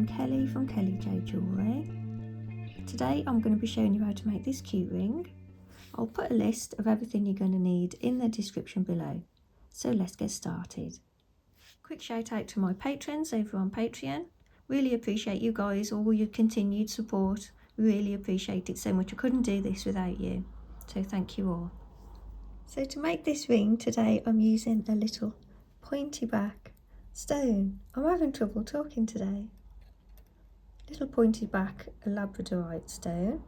I'm Kelly from Jones Jewellery. Today I'm going to be showing you how to make this cute ring. I'll put a list of everything you're going to need in the description below. So let's get started. Quick shout out to my patrons over on Patreon. Really appreciate you guys, all your continued support. Really appreciate it so much. I couldn't do this without you. So thank you all. So to make this ring today I'm using a little pointy-back stone. I'm having trouble talking today. Little pointy-back labradorite stone.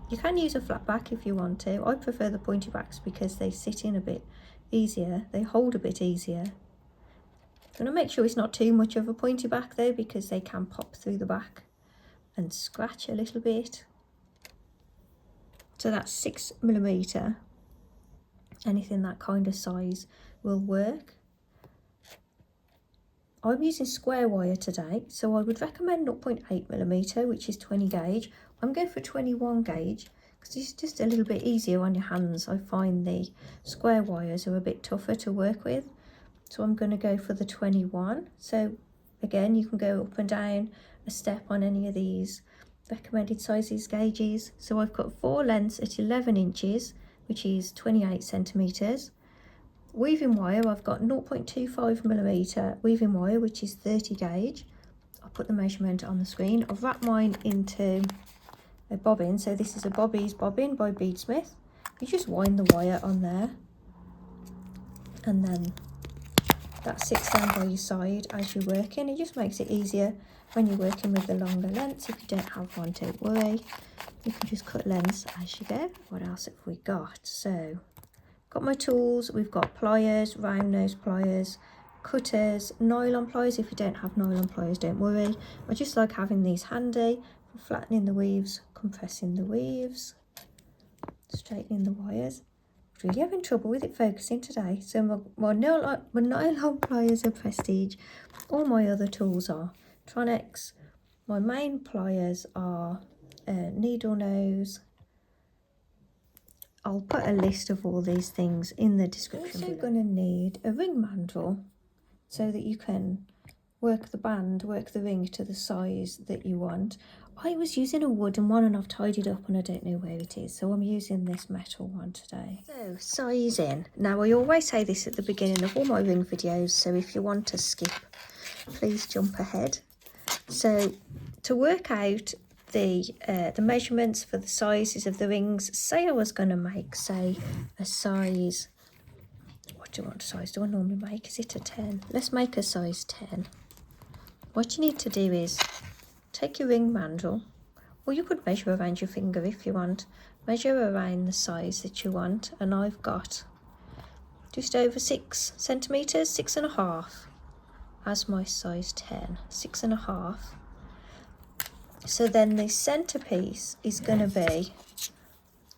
You can use a flat back if you want to. I prefer the pointy-backs because they sit in a bit easier. They hold a bit easier. I'm going to make sure it's not too much of a pointy-back though, because they can pop through the back and scratch a little bit. So that's 6mm. Anything that kind of size will work. I'm using square wire today, so I would recommend 0.8mm, which is 20 gauge. I'm going for 21 gauge because it's just a little bit easier on your hands. I find the square wires are a bit tougher to work with, so I'm going to go for the 21. So again, you can go up and down a step on any of these recommended sizes gauges. So I've got 4 lengths at 11 inches, which is 28 centimeters. Weaving wire, I've got 0.25mm weaving wire, which is 30 gauge. I'll put the measurement on the screen. I've wrapped mine into a bobbin, so this is a Bobeeze bobbin by Beadsmith. You just wind the wire on there, and then that sits down by your side as you're working. It just makes it easier when you're working with the longer lengths. If you don't have one, don't worry. You can just cut lengths as you go. What else have we got? So got my tools. We've got pliers, round nose pliers, cutters, nylon pliers. If you don't have nylon pliers, don't worry. I just like having these handy for flattening the weaves, compressing the weaves, straightening the wires. Really having trouble with it focusing today. So my nylon pliers are Prestige. All my other tools are Tronex. My main pliers are needle nose. I'll put a list of all these things in the description. You're also going to need a ring mandrel so that you can work the band, work the ring to the size that you want. I was using a wooden one and I've tied it up and I don't know where it is, so I'm using this metal one today. So sizing. Now I always say this at the beginning of all my ring videos, so if you want to skip, please jump ahead. So to work out the measurements for the sizes of the rings, say I was going to make, say, a size, what size do I normally make? Is it a 10? Let's make a size 10. What you need to do is take your ring mandrel, or you could measure around your finger if you want. Measure around the size that you want, and I've got just over 6 centimeters, 6.5 as my size 10, 6.5. So then the centerpiece is going to be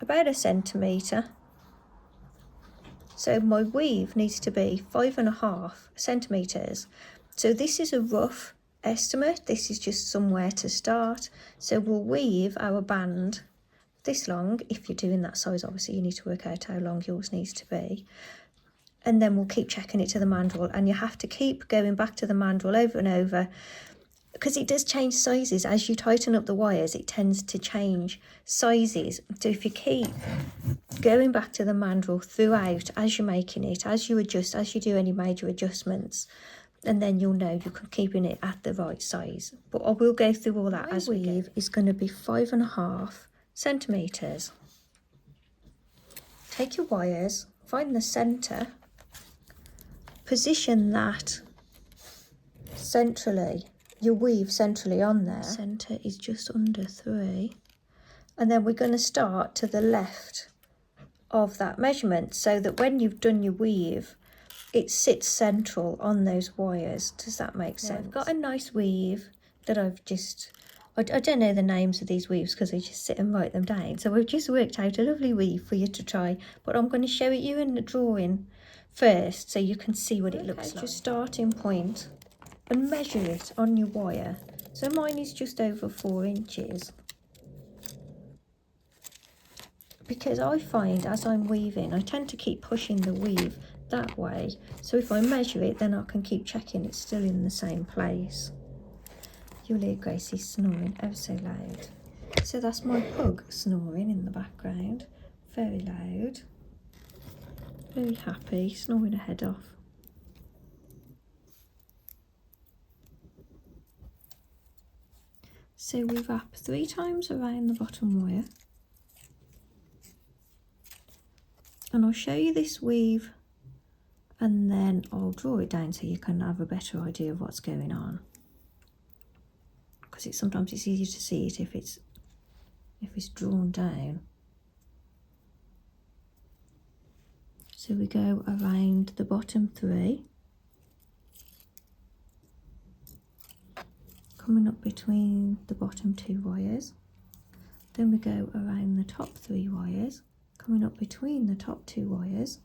about 1 centimetre. So my weave needs to be 5.5 centimetres. So this is a rough estimate. This is just somewhere to start. So we'll weave our band this long. If you're doing that size, obviously you need to work out how long yours needs to be. And then we'll keep checking it to the mandrel. And you have to keep going back to the mandrel over and over, because it does change sizes. As you tighten up the wires, it tends to change sizes. So if you keep going back to the mandrel throughout, as you're making it, as you adjust, as you do any major adjustments, and then you'll know you're keeping it at the right size. But I will go through all that as we go. My weave is going to be 5.5 centimetres. Take your wires, find the centre, position that centrally, your weave centrally on there. Centre is just under 3. And then we're going to start to the left of that measurement, so that when you've done your weave, it sits central on those wires. Does that make sense? Now, I've got a nice weave that I've just, I don't know the names of these weaves because I just sit and write them down. So we've just worked out a lovely weave for you to try, but I'm going to show it you in the drawing first so you can see what it looks like. Your starting point and measure it on your wire. So mine is just over 4 inches. Because I find as I'm weaving, I tend to keep pushing the weave that way. So if I measure it, then I can keep checking it's still in the same place. You'll hear Gracie snoring ever so loud. So that's my pug snoring in the background. Very loud. Very happy, snoring her head off. So we wrap 3 times around the bottom wire. And I'll show you this weave and then I'll draw it down so you can have a better idea of what's going on. Because sometimes it's easier to see it if it's drawn down. So we go around the bottom 3, coming up between the bottom 2 wires. Then we go around the top 3 wires, coming up between the top 2 wires.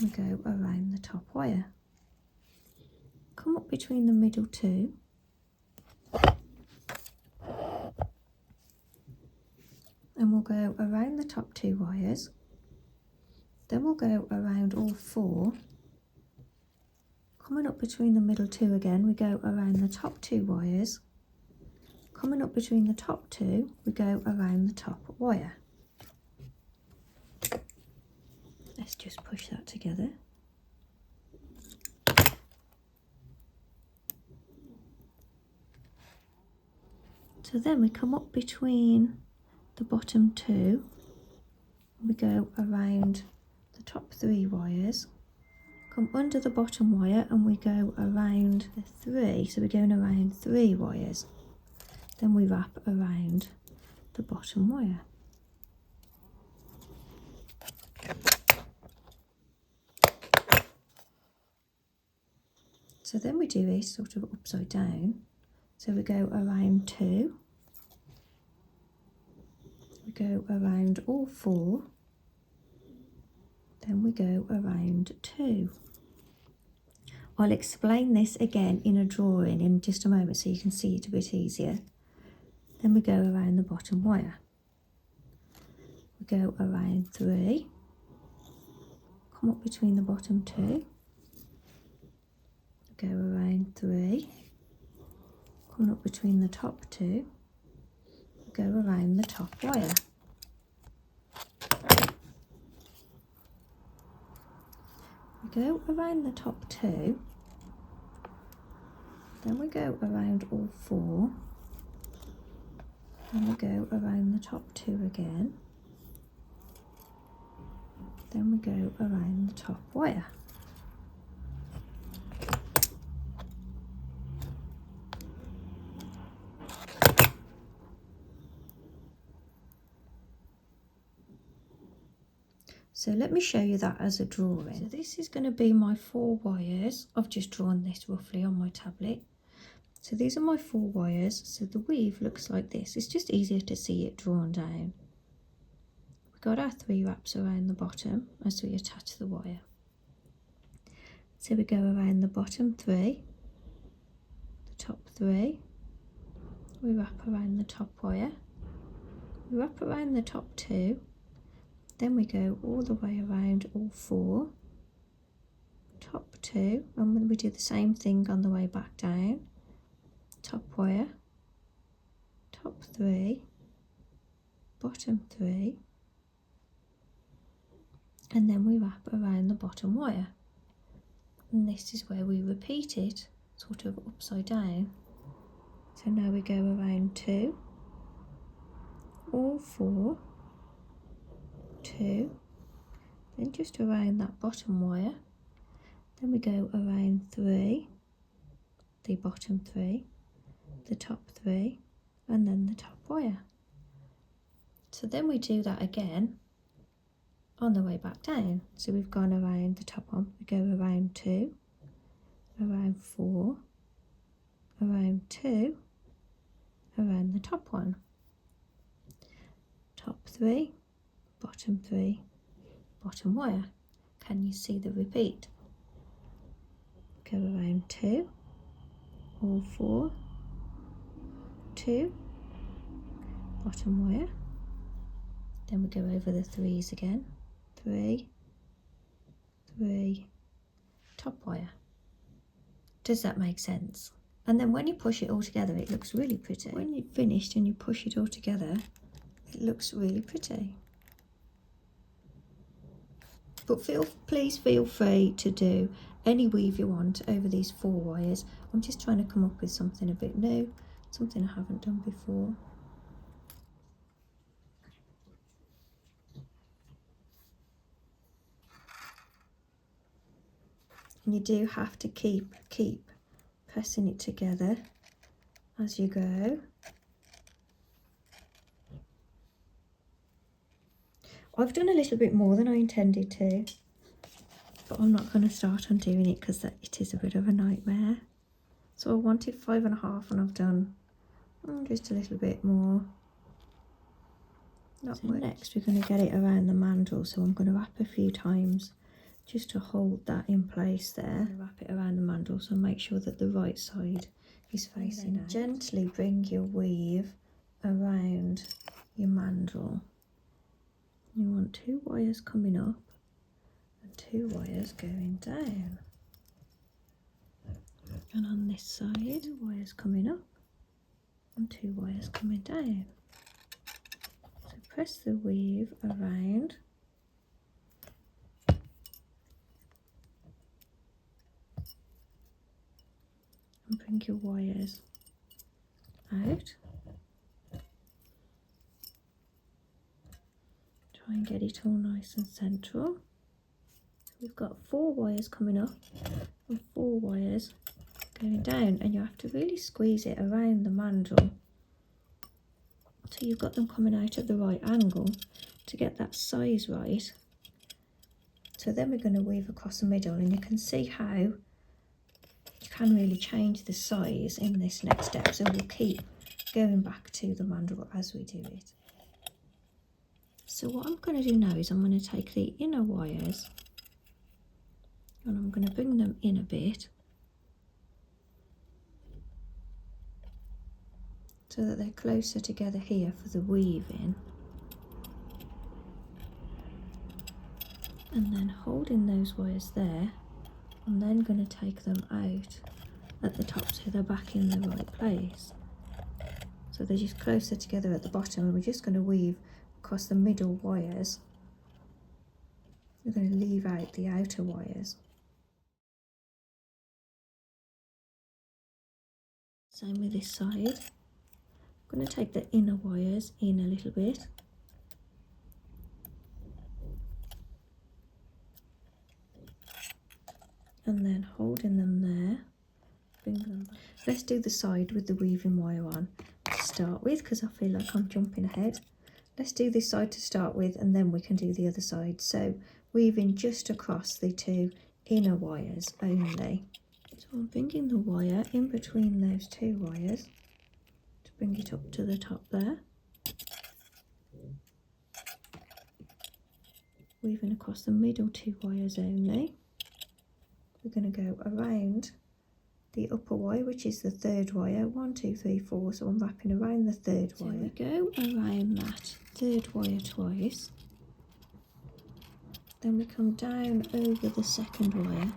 We go around the top wire. Come up between the middle 2. And we'll go around the top 2 wires. Then we'll go around all 4. Coming up between the middle 2 again, we go around the top 2 wires. Coming up between the top 2, we go around the top wire. Let's just push that together. So then we come up between the bottom 2, we go around the top 3 wires, come under the bottom wire and we go around the 3, so we're going around 3 wires. Then we wrap around the bottom wire. So then we do it sort of upside down. So we go around 2, we go around all 4, then we go around 2. I'll explain this again in a drawing in just a moment so you can see it a bit easier. Then we go around the bottom wire. We go around 3, come up between the bottom 2, go around 3, come up between the top 2, go around the top wire. We go around the top 2, then we go around all 4, then we go around the top 2 again, then we go around the top wire. So let me show you that as a drawing. So this is going to be my 4 wires. I've just drawn this roughly on my tablet. So these are my 4 wires. So the weave looks like this. It's just easier to see it drawn down. We've got our 3 wraps around the bottom as we attach the wire. So we go around the bottom 3, the top 3, we wrap around the top wire, we wrap around the top 2, then we go all the way around all 4, top 2, and then we do the same thing on the way back down, top wire, top 3, bottom 3, and then we wrap around the bottom wire. And this is where we repeat it, sort of upside down. So now we go around 2, all 4, 2, then just around that bottom wire, then we go around 3, the bottom 3, the top 3, and then the top wire. So then we do that again on the way back down. So we've gone around the top one, we go around 2, around 4, around 2, around the top one, top 3, bottom 3, bottom wire. Can you see the repeat? Go around 2, all 4, 2, bottom wire. Then we go over the 3s again, 3, 3 top wire. Does that make sense? And then when you push it all together, it looks really pretty. When you've finished and you push it all together, it looks really pretty. But please feel free to do any weave you want over these 4 wires. I'm just trying to come up with something a bit new, something I haven't done before. And you do have to keep pressing it together as you go. I've done a little bit more than I intended to, but I'm not going to start undoing it because it is a bit of a nightmare. So I wanted 5.5 and I've done just a little bit more. Not much. Next we're going to get it around the mandrel, so I'm going to wrap a few times just to hold that in place there. Wrap it around the mandrel, so make sure that the right side is facing out. Gently bring your weave around your mandrel. You want 2 wires coming up and 2 wires going down. And on this side, 2 wires coming up and 2 wires coming down. So press the weave around. And bring your wires out. Try and get it all nice and central. So we've got 4 wires coming up and 4 wires going down, and you have to really squeeze it around the mandrel so you've got them coming out at the right angle to get that size right. So then we're going to weave across the middle, and you can see how you can really change the size in this next step. So we'll keep going back to the mandrel as we do it. So what I'm going to do now is I'm going to take the inner wires and I'm going to bring them in a bit so that they're closer together here for the weaving. And then holding those wires there, I'm then going to take them out at the top so they're back in the right place. So they're just closer together at the bottom, and we're just going to weave across the middle wires. We're going to leave out the outer wires. Same with this side. I'm going to take the inner wires in a little bit. And then holding them there, bring them back. Let's do the side with the weaving wire on to start with, because I feel like I'm jumping ahead. Let's do this side to start with, and then we can do the other side. So weaving just across the 2 inner wires only. So I'm bringing the wire in between those 2 wires to bring it up to the top there. Weaving across the middle 2 wires only. We're going to go around the upper wire, which is the 3rd wire. 1, 2, 3, 4. So I'm wrapping around the 3rd wire. We go around that 3rd wire twice. Then we come down over the 2nd wire.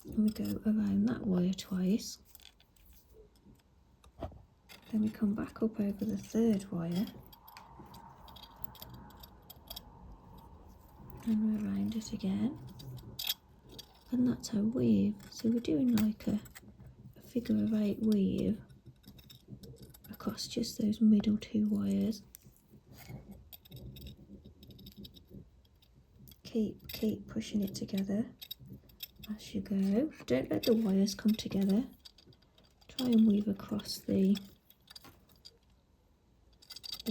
And we go around that wire twice. Then we come back up over the 3rd wire. And we're around it again. And that's our weave. So we're doing like a figure of 8 weave across just those middle 2 wires. Keep pushing it together as you go. Don't let the wires come together. Try and weave across the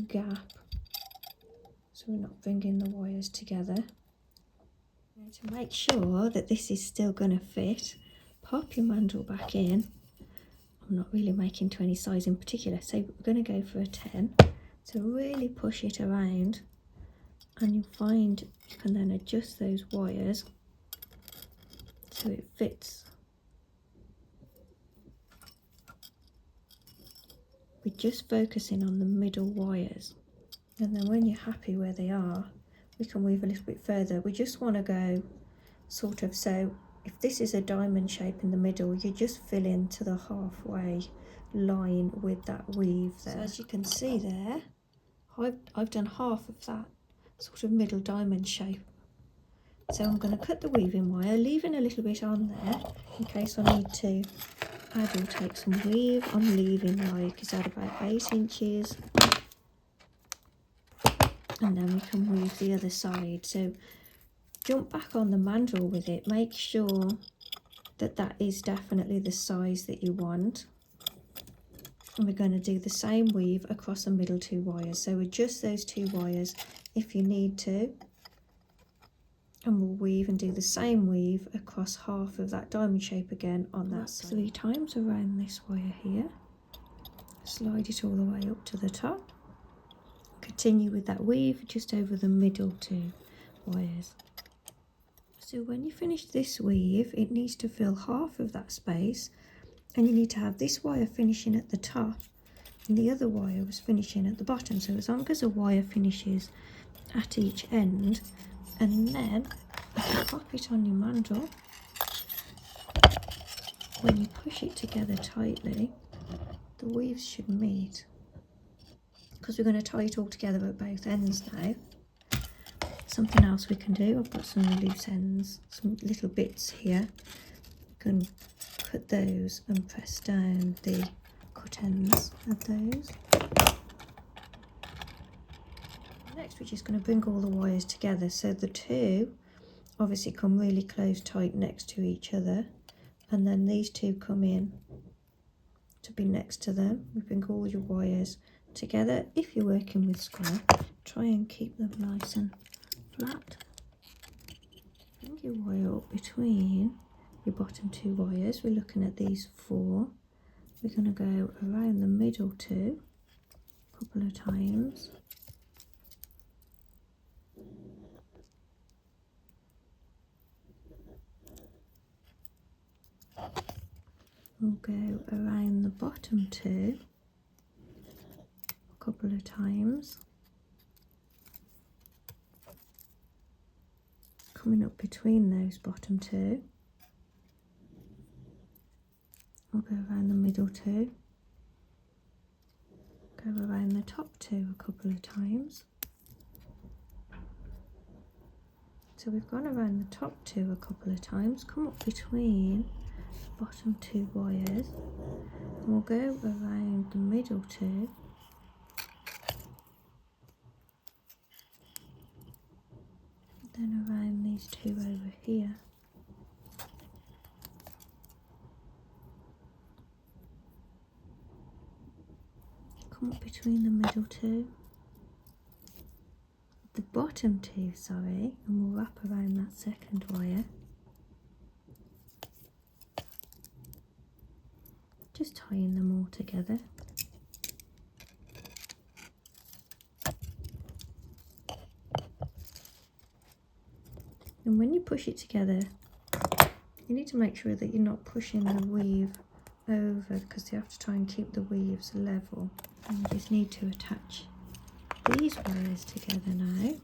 gap so we're not bringing the wires together. To make sure that this is still going to fit, pop your mandrel back in. I'm not really making to any size in particular, so we're going to go for a 10. So really push it around, and you'll find you can then adjust those wires so it fits. We're just focusing on the middle wires, and then when you're happy where they are, we can weave a little bit further. We just want to go sort of, so if this is a diamond shape in the middle, you just fill into the halfway line with that weave there. So as you can see there, I've done half of that sort of middle diamond shape. So I'm going to cut the weaving wire, leaving a little bit on there in case I need to add or take some weave. I'm leaving like, is that about 8 inches? And then we can weave the other side. So jump back on the mandrel with it, make sure that that is definitely the size that you want. And we're going to do the same weave across the middle 2 wires. So adjust those 2 wires if you need to. And we'll weave and do the same weave across half of that diamond shape again on that side. 3 times around this wire here. Slide it all the way up to the top. Continue with that weave just over the middle 2 wires. So when you finish this weave, it needs to fill half of that space, and you need to have this wire finishing at the top and the other wire was finishing at the bottom. So as long as a wire finishes at each end, and then if you pop it on your mandrel, when you push it together tightly, the weaves should meet, because we're going to tie it all together at both ends now. Something else we can do, I've got some loose ends, some little bits here. You can cut those and press down the cut ends of those. Next we're just going to bring all the wires together, so the 2 obviously come really close tight next to each other, and then these 2 come in to be next to them. We bring all your wires together. If you're working with square, try and keep them nice and flat. Bring your wire up between your bottom 2 wires. We're looking at these 4. We're going to go around the middle 2 a couple of times. We'll go around the bottom 2 a couple of times. Coming up between those bottom 2. We'll go around the middle 2. Go around the top 2 a couple of times. So we've gone around the top 2 a couple of times, come up between the bottom 2 wires, and we'll go around the middle 2. Then around these 2 over here. Come up between the middle 2. The bottom 2, sorry, and we'll wrap around that second wire. Just tying them all together. And when you push it together, you need to make sure that you're not pushing the weave over, because you have to try and keep the weaves level. And you just need to attach these wires together now.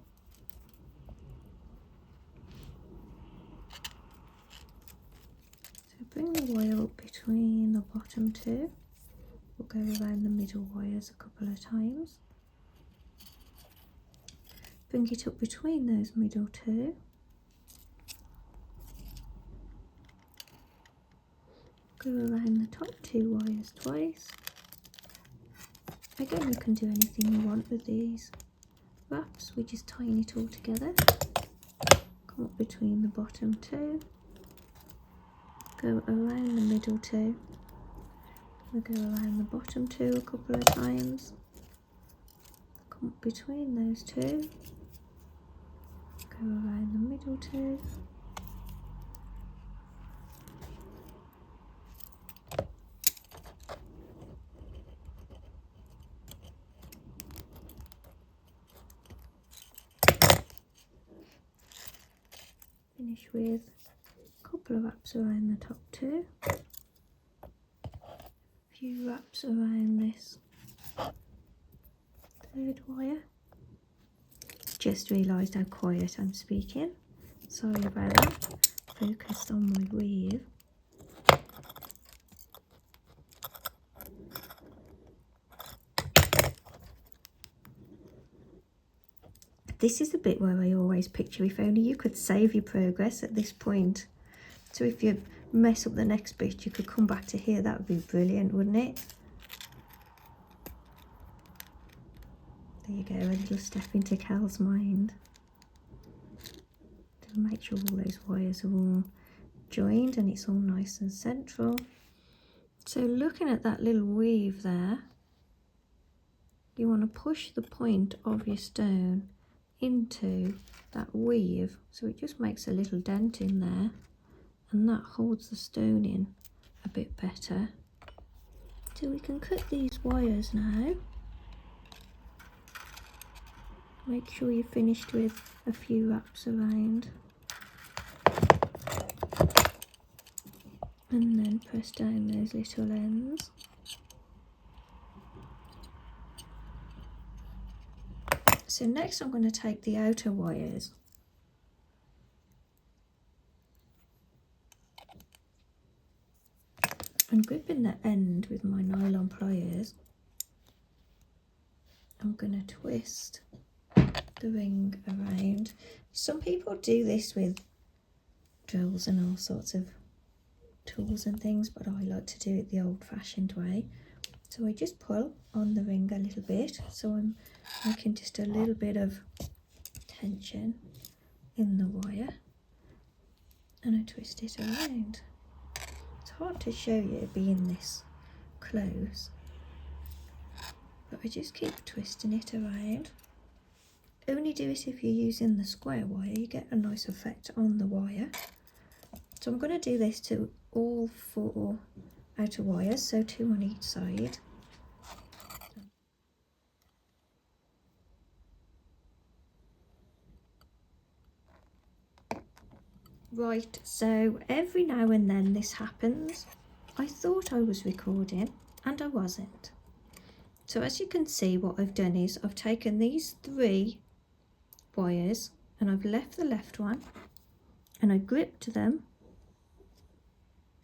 So bring the wire up between the bottom 2. We'll go around the middle wires a couple of times. Bring it up between those middle 2. Go around the top 2 wires twice. Again, you can do anything you want with these wraps. We're just tying it all together. Come up between the bottom 2. Go around the middle 2. We'll go around the bottom 2 a couple of times. Come up between those 2. Go around the middle 2. Finish with a couple of wraps around the top 2, a few wraps around this 3rd wire, just realised how quiet I'm speaking. Sorry about that. Focused on my weave. This is the bit where I always picture if only you could save your progress at this point. So if you mess up the next bit, you could come back to here. That would be brilliant, wouldn't it? There you go, a little step into Cal's mind. To make sure all those wires are all joined and it's all nice and central. So looking at that little weave there, you want to push the point of your stone into that weave, so it just makes a little dent in there, and that holds the stone in a bit better. So we can cut these wires now. Make sure you're finished with a few wraps around, and then press down those little ends. So next I'm going to take the outer wires and gripping the end with my nylon pliers, I'm going to twist the ring around. Some people do this with drills and all sorts of tools and things, but I like to do it the old-fashioned way. So I just pull on the ring a little bit, so I'm making just a little bit of tension in the wire, and I twist it around. It's hard to show you being this close, but I just keep twisting it around. Only do it if you're using the square wire, you get a nice effect on the wire. So I'm going to do this to all 4 outer wires, so 2 on each side. Right, so every now and then this happens. I thought I was recording and I wasn't. So as you can see, what I've done is I've taken these 3 wires and I've left the left one and I gripped them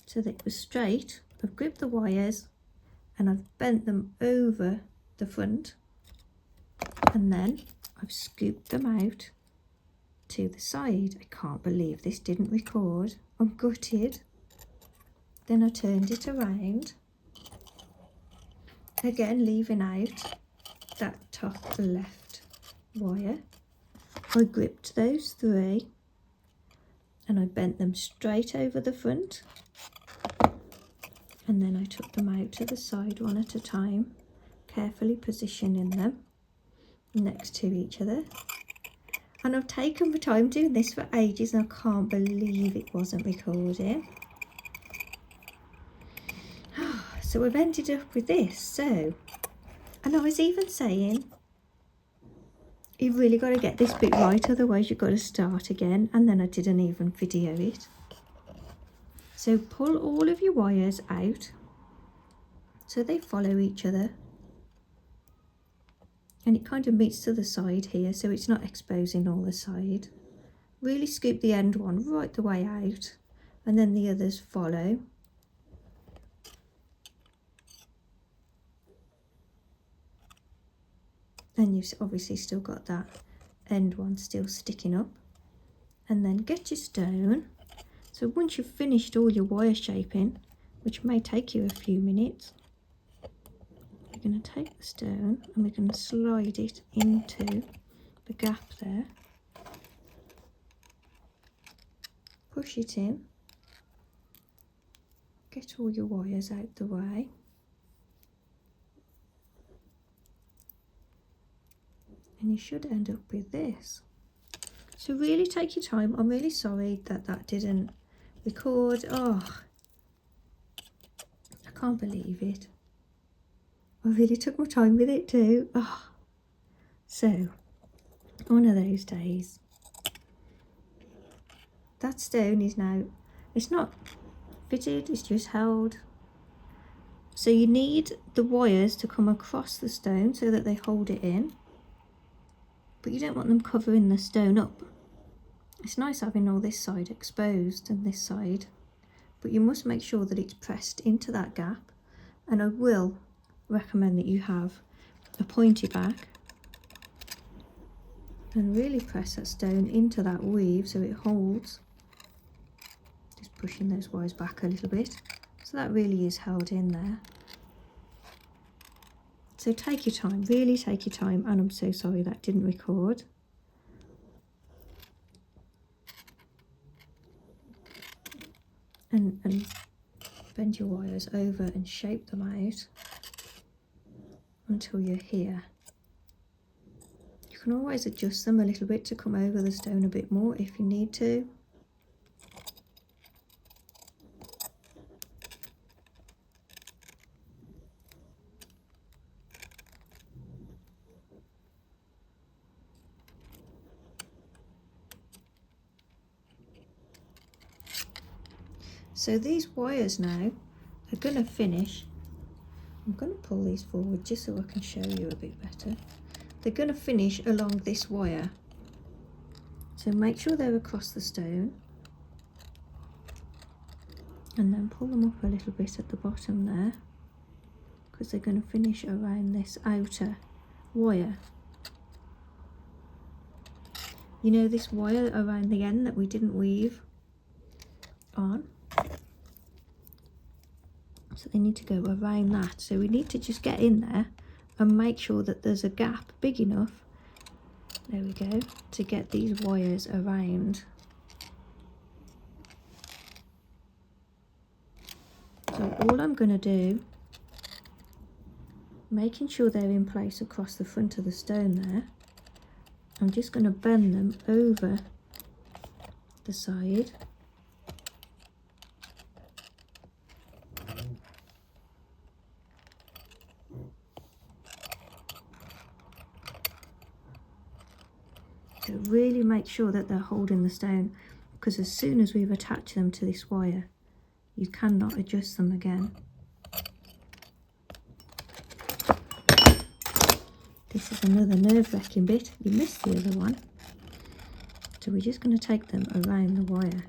so that it was straight. I've gripped the wires and I've bent them over the front, and then I've scooped them out to the side. I can't believe this didn't record. I'm gutted. Then I turned it around, again leaving out that top left wire. I gripped those 3 and I bent them straight over the front, and then I took them out to the side one at a time, carefully positioning them next to each other. And I've taken my time doing this for ages and I can't believe it wasn't recording. So I've ended up with this. So, and I was even saying, you've really got to get this bit right, otherwise you've got to start again. And then I didn't even video it. So pull all of your wires out so they follow each other. And it kind of meets to the side here, so it's not exposing all the side. Really scoop the end one right the way out, and then the others follow. And you've obviously still got that end one still sticking up. And then get your stone. So once you've finished all your wire shaping, which may take you a few minutes, we're going to take the stone and we're going to slide it into the gap there. Push it in. Get all your wires out the way. And you should end up with this. So really take your time. I'm really sorry that that didn't record. Oh, I can't believe it. I really took my time with it too. Oh. So, one of those days. That stone is now, it's not fitted, it's just held. So you need the wires to come across the stone so that they hold it in. but you don't want them covering the stone up. It's nice having all this side exposed and this side, but you must make sure that it's pressed into that gap. And I will recommend that you have a pointy back and really press that stone into that weave so it holds. Just pushing those wires back a little bit, so that really is held in there. So take your time, really take your time, and I'm so sorry that didn't record. And bend your wires over and shape them out until you're here. You can always adjust them a little bit to come over the stone a bit more if you need to. So these wires now are going to finish. I'm going to pull these forward just so I can show you a bit better. They're going to finish along this wire. So make sure they're across the stone. And then pull them up a little bit at the bottom there, because they're going to finish around this outer wire. You know, this wire around the end that we didn't weave on? So they need to go around that. So we need to just get in there and make sure that there's a gap big enough, there we go, to get these wires around. So all I'm going to do, making sure they're in place across the front of the stone there, I'm just going to bend them over the side. So really make sure that they're holding the stone, because as soon as we've attached them to this wire, you cannot adjust them again. This is another nerve-wracking bit. You missed the other one. So we're just going to take them around the wire.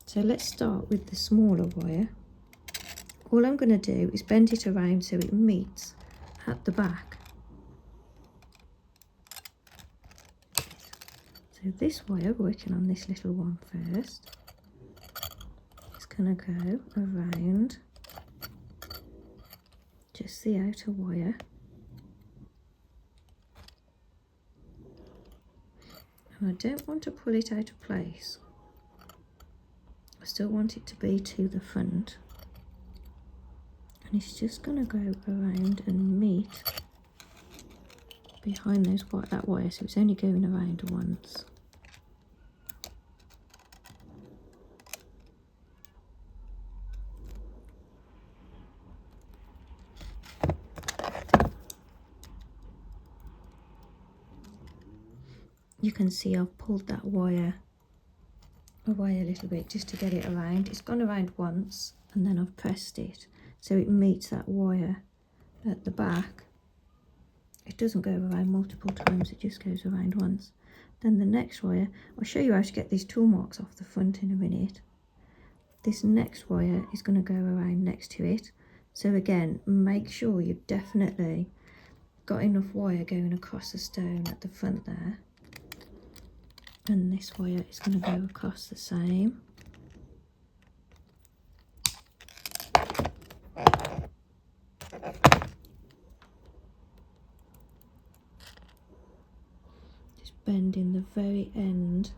So let's start with the smaller wire. All I'm going to do is bend it around so it meets at the back. So this wire, working on this little one first, is going to go around just the outer wire. And I don't want to pull it out of place. I still want it to be to the front. And it's just going to go around and meet behind that wire, so it's only going around once. You can see I've pulled that wire away a little bit just to get it around. It's gone around once and then I've pressed it so it meets that wire at the back. It doesn't go around multiple times, it just goes around once. Then the next wire, I'll show you how to get these tool marks off the front in a minute. This next wire is going to go around next to it. So again, make sure you've definitely got enough wire going across the stone at the front there. And this wire is going to go across the same. Just bending the very end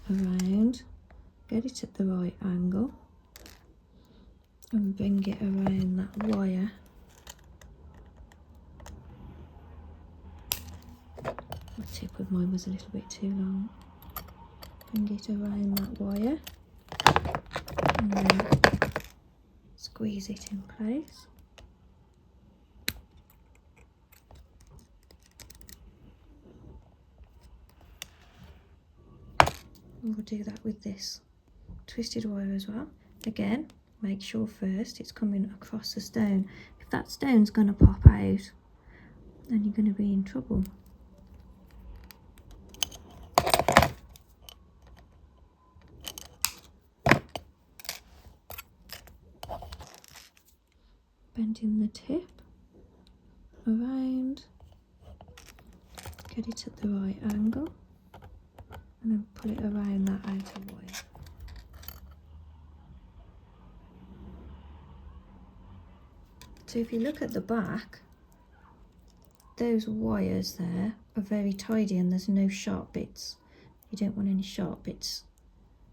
around, get it at the right angle and bring it around that wire. The tip of mine was a little bit too long. Bring it around that wire and then squeeze it in place. And we'll do that with this twisted wire as well. Again, make sure first it's coming across the stone. If that stone's going to pop out, then you're going to be in trouble. bending the tip around, get it at the right angle, and then pull it around that outer wire. So if you look at the back, those wires there are very tidy and there's no sharp bits. You don't want any sharp bits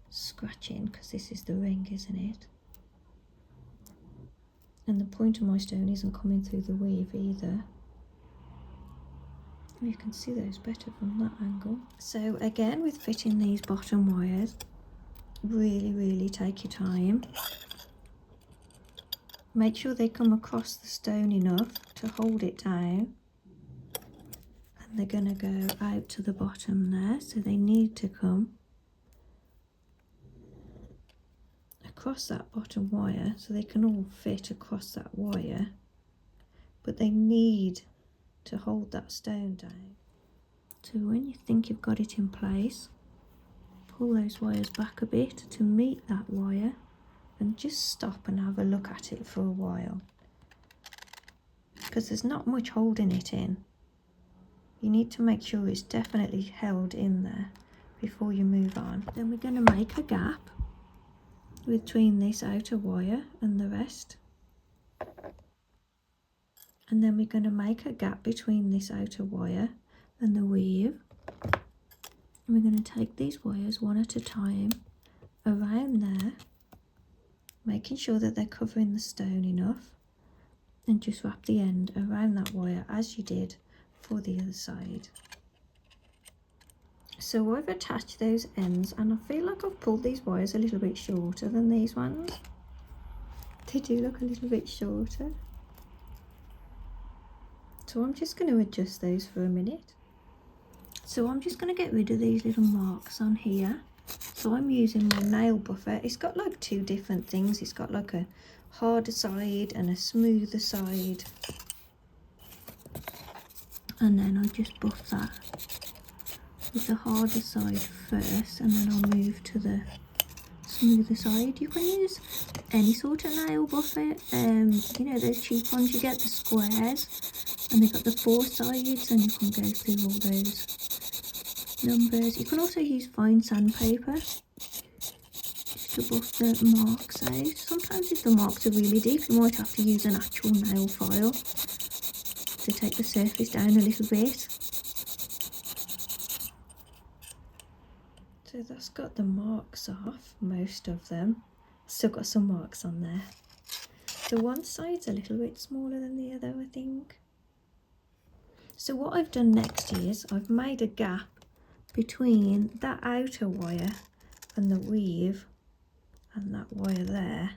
scratching because this is the ring, isn't it? And the point of my stone isn't coming through the weave either. You can see those better from that angle. So again, with fitting these bottom wires, really take your time. Make sure they come across the stone enough to hold it down. And they're going to go out to the bottom there, so they need to come across that bottom wire, so they can all fit across that wire, but they need to hold that stone down. So when you think you've got it in place, pull those wires back a bit to meet that wire and just stop and have a look at it for a while, because there's not much holding it in. You need to make sure it's definitely held in there before you move on. Then we're going to make a gap between this outer wire and the rest, and then we're going to make a gap between this outer wire and the weave, and we're going to take these wires one at a time around there, making sure that they're covering the stone enough, and just wrap the end around that wire as you did for the other side. So I've attached those ends, and I feel like I've pulled these wires a little bit shorter than these ones. They do look a little bit shorter. So I'm just going to adjust those for a minute. So I'm just going to get rid of these little marks on here. So I'm using my nail buffer. It's got like two different things. It's got like a harder side and a smoother side. And then I just buff that with the harder side first, and then I'll move to the smoother side. You can use any sort of nail buffer, you know those cheap ones, you get the squares and they've got the 4 sides and you can go through all those numbers. You can also use fine sandpaper just to buff the marks out. Sometimes if the marks are really deep, you might have to use an actual nail file to take the surface down a little bit. So that's got the marks off, most of them. Still got some marks on there. So one side's a little bit smaller than the other, I think. So what I've done next is I've made a gap between that outer wire and the weave and that wire there.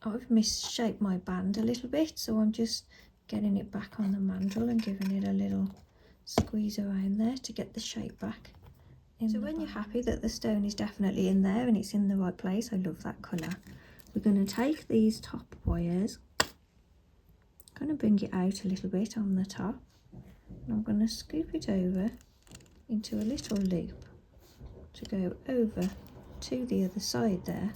I've misshaped my band a little bit, so I'm just getting it back on the mandrel and giving it a little squeeze around there to get the shape back. So when you're happy that the stone is definitely in there and it's in the right place, I love that colour, we're going to take these top wires, I'm going to bring it out a little bit on the top, and I'm going to scoop it over into a little loop to go over to the other side there.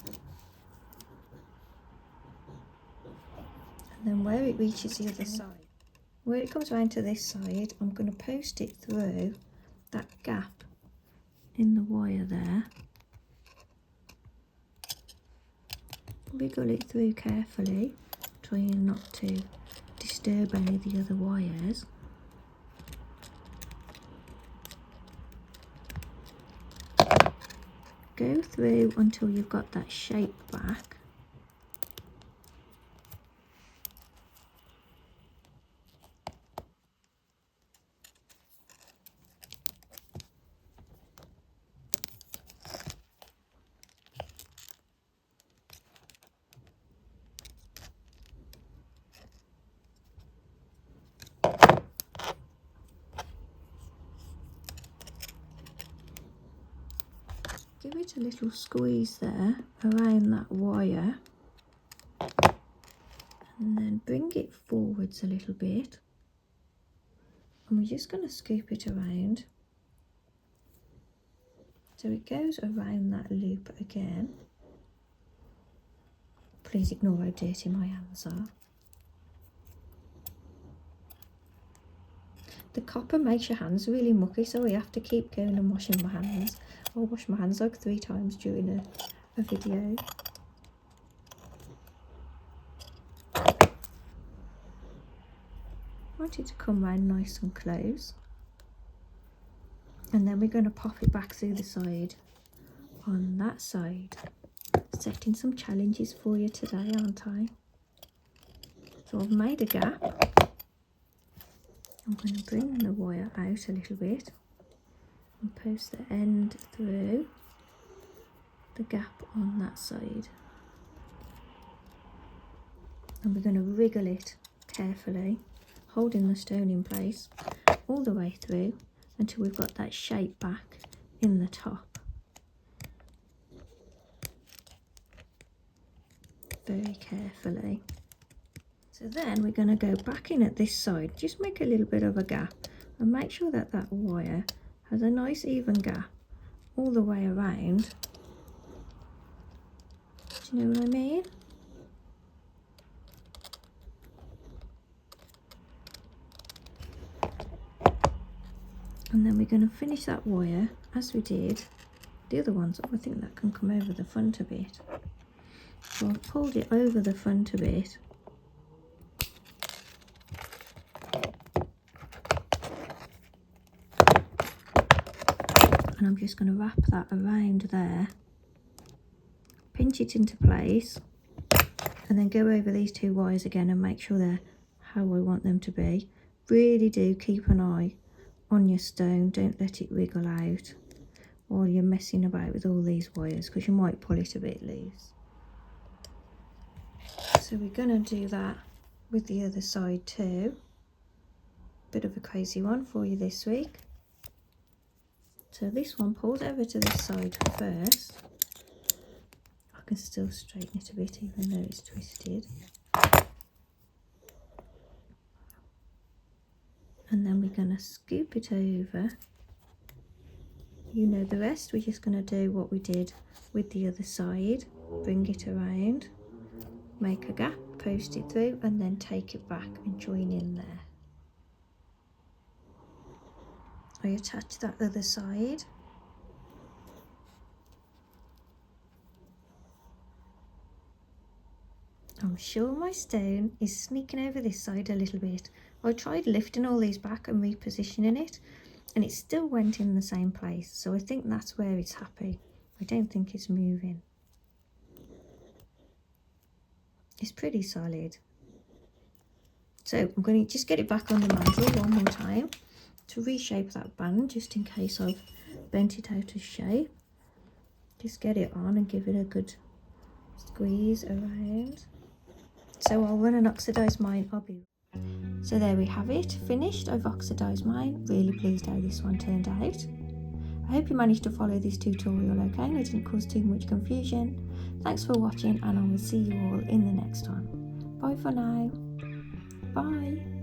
And then where it reaches the other side, where it comes around to this side, I'm going to post it through that gap in the wire there. Wiggle it through carefully, trying not to disturb any of the other wires. Go through until you've got that shape back. Give it a little squeeze there around that wire, and then bring it forwards a little bit, and we're just going to scoop it around so it goes around that loop again. Please ignore how dirty my hands are. The copper makes your hands really mucky, so I have to keep going and washing my hands. I'll wash my hands like 3 times during a video. I want it to come round nice and close. And then we're going to pop it back through the side on that side. Setting some challenges for you today, aren't I? So I've made a gap. I'm going to bring the wire out a little bit and post the end through the gap on that side. And we're going to wriggle it carefully, holding the stone in place all the way through until we've got that shape back in the top. Very carefully. So then we're going to go back in at this side, just make a little bit of a gap and make sure that that wire has a nice even gap all the way around. Do you know what I mean? And then we're going to finish that wire as we did the other ones. I think that can come over the front a bit. So I've pulled it over the front a bit. And I'm just going to wrap that around there, pinch it into place, and then go over these 2 wires again and make sure they're how I want them to be. Really do keep an eye on your stone, don't let it wriggle out while you're messing about with all these wires, because you might pull it a bit loose. So we're going to do that with the other side too. Bit of a crazy one for you this week. So this one pulls over to this side first. I can still straighten it a bit even though it's twisted. And then we're going to scoop it over. You know the rest, we're just going to do what we did with the other side. Bring it around, make a gap, post it through, and then take it back and join in there. I attach that other side. I'm sure my stone is sneaking over this side a little bit. I tried lifting all these back and repositioning it, and it still went in the same place. So I think that's where it's happy. I don't think it's moving. It's pretty solid. So I'm going to just get it back on the mandrel one more time to reshape that band, just in case I've bent it out of shape. Just get it on and give it a good squeeze around. So I'll run and oxidise mine. So there we have it, finished. I've oxidised mine. Really pleased how this one turned out. I hope you managed to follow this tutorial okay and it didn't cause too much confusion. Thanks for watching, and I will see you all in the next one. Bye for now. Bye.